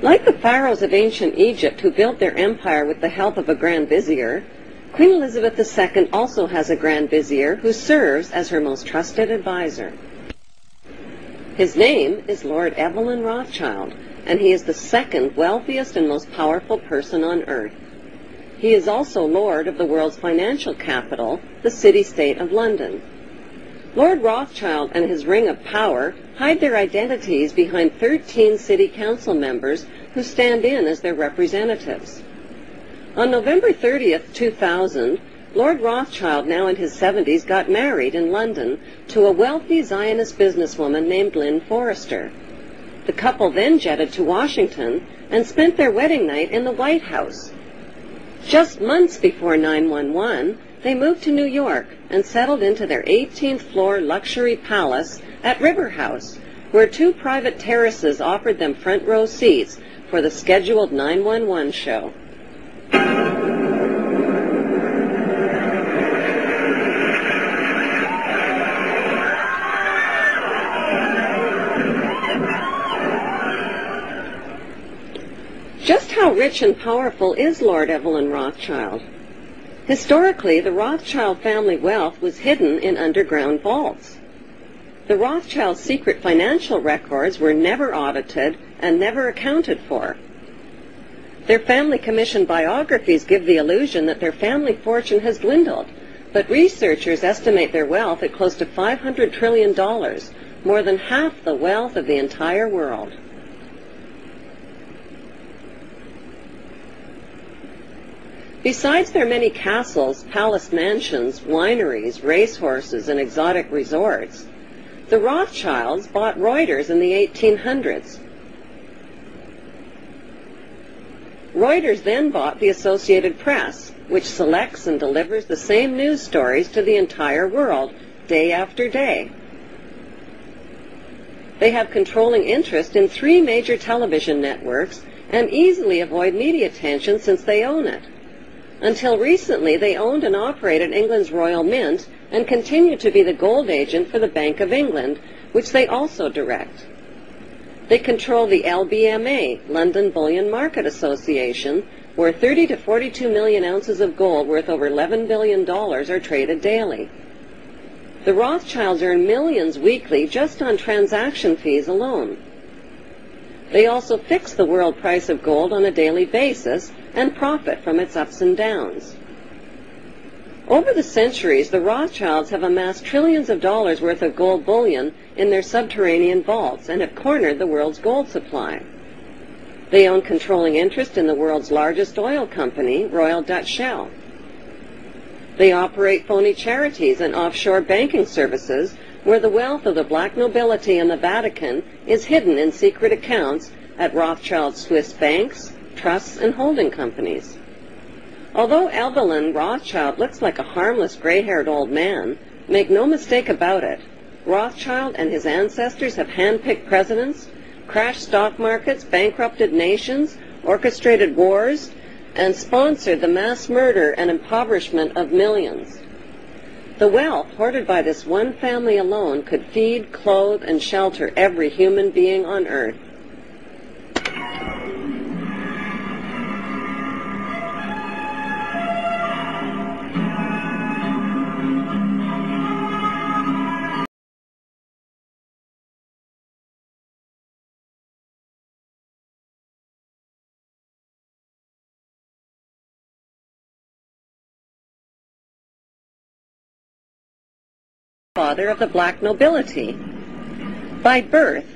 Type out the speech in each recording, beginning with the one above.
Like the pharaohs of ancient Egypt who built their empire with the help of a grand vizier, Queen Elizabeth II also has a grand vizier who serves as her most trusted advisor. His name is Lord Evelyn Rothschild, and he is the second wealthiest and most powerful person on earth. He is also Lord of the world's financial capital, the city-state of London. Lord Rothschild and his ring of power hide their identities behind 13 city council members who stand in as their representatives. On November 30th, 2000, Lord Rothschild, now in his 70s, got married in London to a wealthy Zionist businesswoman named Lynn Forrester. The couple then jetted to Washington and spent their wedding night in the White House. Just months before 9/11, they moved to New York and settled into their 18th floor luxury palace at River House, where 2 private terraces offered them front row seats for the scheduled 911 show. Just how rich and powerful is Lord Evelyn Rothschild? Historically, the Rothschild family wealth was hidden in underground vaults. The Rothschilds' secret financial records were never audited and never accounted for. Their family commissioned biographies give the illusion that their family fortune has dwindled, but researchers estimate their wealth at close to $500 trillion, more than half the wealth of the entire world. Besides their many castles, palace mansions, wineries, racehorses, and exotic resorts, the Rothschilds bought Reuters in the 1800s. Reuters then bought the Associated Press, which selects and delivers the same news stories to the entire world, day after day. They have controlling interest in 3 major television networks and easily avoid media attention since they own it. Until recently, they owned and operated England's Royal Mint and continue to be the gold agent for the Bank of England, which they also direct. They control the LBMA, London Bullion Market Association, where 30 to 42 million ounces of gold worth over $11 billion are traded daily. The Rothschilds earn millions weekly just on transaction fees alone. They also fix the world price of gold on a daily basis and profit from its ups and downs. Over the centuries, the Rothschilds have amassed trillions of dollars worth of gold bullion in their subterranean vaults and have cornered the world's gold supply. They own controlling interest in the world's largest oil company, Royal Dutch Shell. They operate phony charities and offshore banking services where the wealth of the black nobility and the Vatican is hidden in secret accounts at Rothschild Swiss banks, trusts, and holding companies. Although Evelyn Rothschild looks like a harmless gray-haired old man, make no mistake about it, Rothschild and his ancestors have handpicked presidents, crashed stock markets, bankrupted nations, orchestrated wars, and sponsored the mass murder and impoverishment of millions. The wealth hoarded by this one family alone could feed, clothe, and shelter every human being on earth. Father of the black nobility. By birth,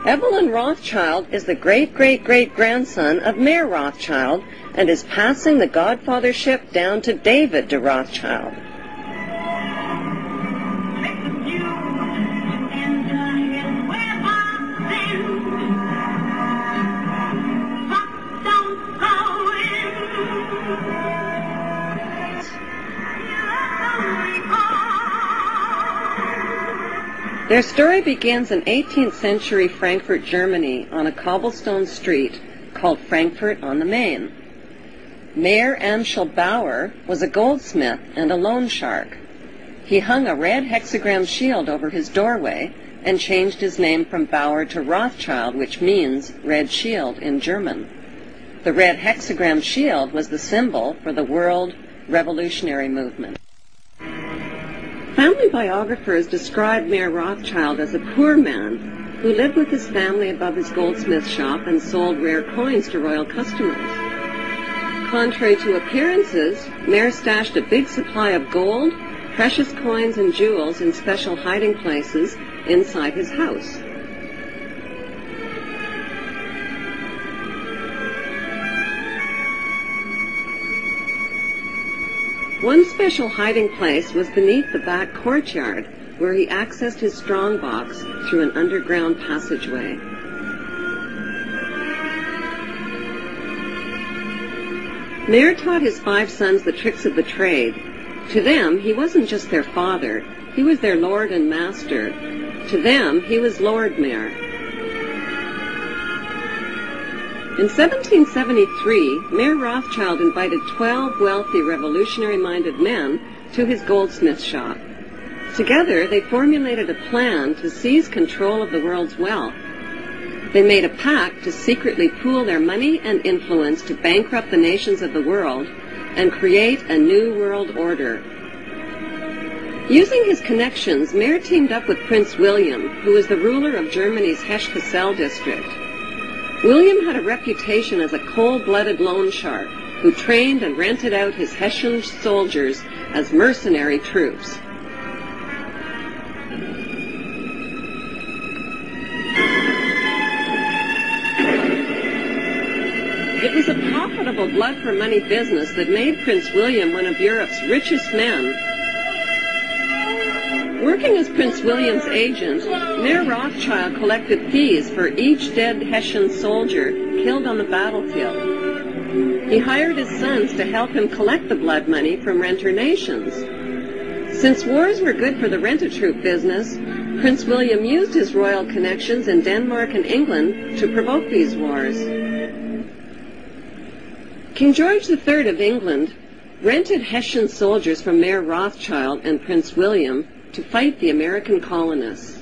Evelyn Rothschild is the great-great-great-grandson of Mayer Rothschild and is passing the godfathership down to David de Rothschild. Their story begins in 18th century Frankfurt, Germany, on a cobblestone street called Frankfurt on the Main. Mayer Amschel Bauer was a goldsmith and a loan shark. He hung a red hexagram shield over his doorway and changed his name from Bauer to Rothschild, which means red shield in German. The red hexagram shield was the symbol for the world revolutionary movement. Family biographers described Mayer Rothschild as a poor man who lived with his family above his goldsmith shop and sold rare coins to royal customers. Contrary to appearances, Mayer stashed a big supply of gold, precious coins, and jewels in special hiding places inside his house. One special hiding place was beneath the back courtyard, where he accessed his strongbox through an underground passageway. Mayer taught his 5 sons the tricks of the trade. To them, he wasn't just their father, he was their lord and master. To them, he was Lord Mayer. In 1773, Mayer Rothschild invited 12 wealthy, revolutionary-minded men to his goldsmith shop. Together, they formulated a plan to seize control of the world's wealth. They made a pact to secretly pool their money and influence to bankrupt the nations of the world and create a new world order. Using his connections, Mayer teamed up with Prince William, who was the ruler of Germany's Hesse-Kassel district. William had a reputation as a cold-blooded loan shark who trained and rented out his Hessian soldiers as mercenary troops. It was a profitable blood-for-money business that made Prince William one of Europe's richest men. Working as Prince William's agent, Mayer Rothschild collected fees for each dead Hessian soldier killed on the battlefield. He hired his sons to help him collect the blood money from renter nations. Since wars were good for the rent-a-troop business, Prince William used his royal connections in Denmark and England to provoke these wars. King George III of England rented Hessian soldiers from Mayer Rothschild and Prince William to fight the American colonists.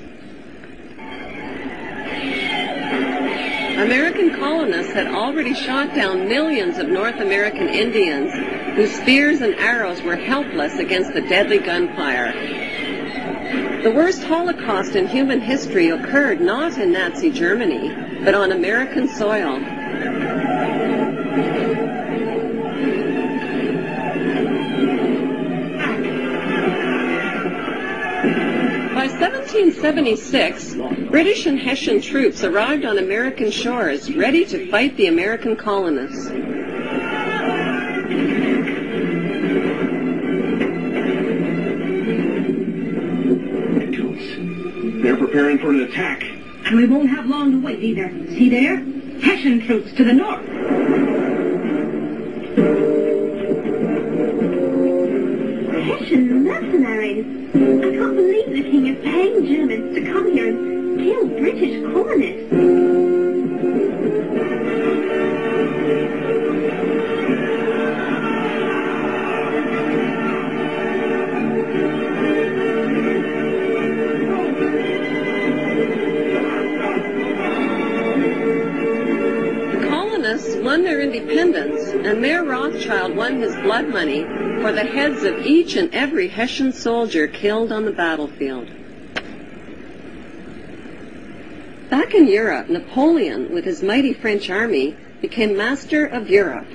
American colonists had already shot down millions of North American Indians whose spears and arrows were helpless against the deadly gunfire. The worst Holocaust in human history occurred not in Nazi Germany, but on American soil. By 1776, British and Hessian troops arrived on American shores, ready to fight the American colonists. They're preparing for an attack. And we won't have long to wait either. See there? Hessian troops to the north. Hessian mercenaries. I can't believe the king is paying Germans to come here and kill British colonists. The colonists won their independence, and Mayer Rothschild won his blood money for the heads of each and every Hessian soldier killed on the battlefield. Back in Europe, Napoleon, with his mighty French army, became master of Europe.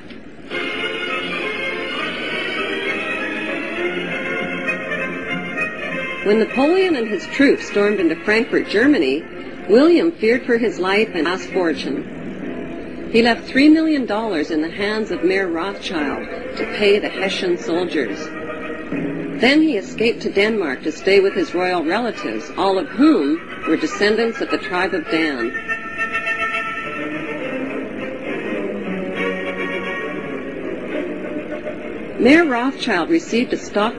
When Napoleon and his troops stormed into Frankfurt, Germany, William feared for his life and lost fortune. He left $3 million in the hands of Mayer Rothschild to pay the Hessian soldiers. Then he escaped to Denmark to stay with his royal relatives, all of whom were descendants of the tribe of Dan. Mayer Rothschild received a stock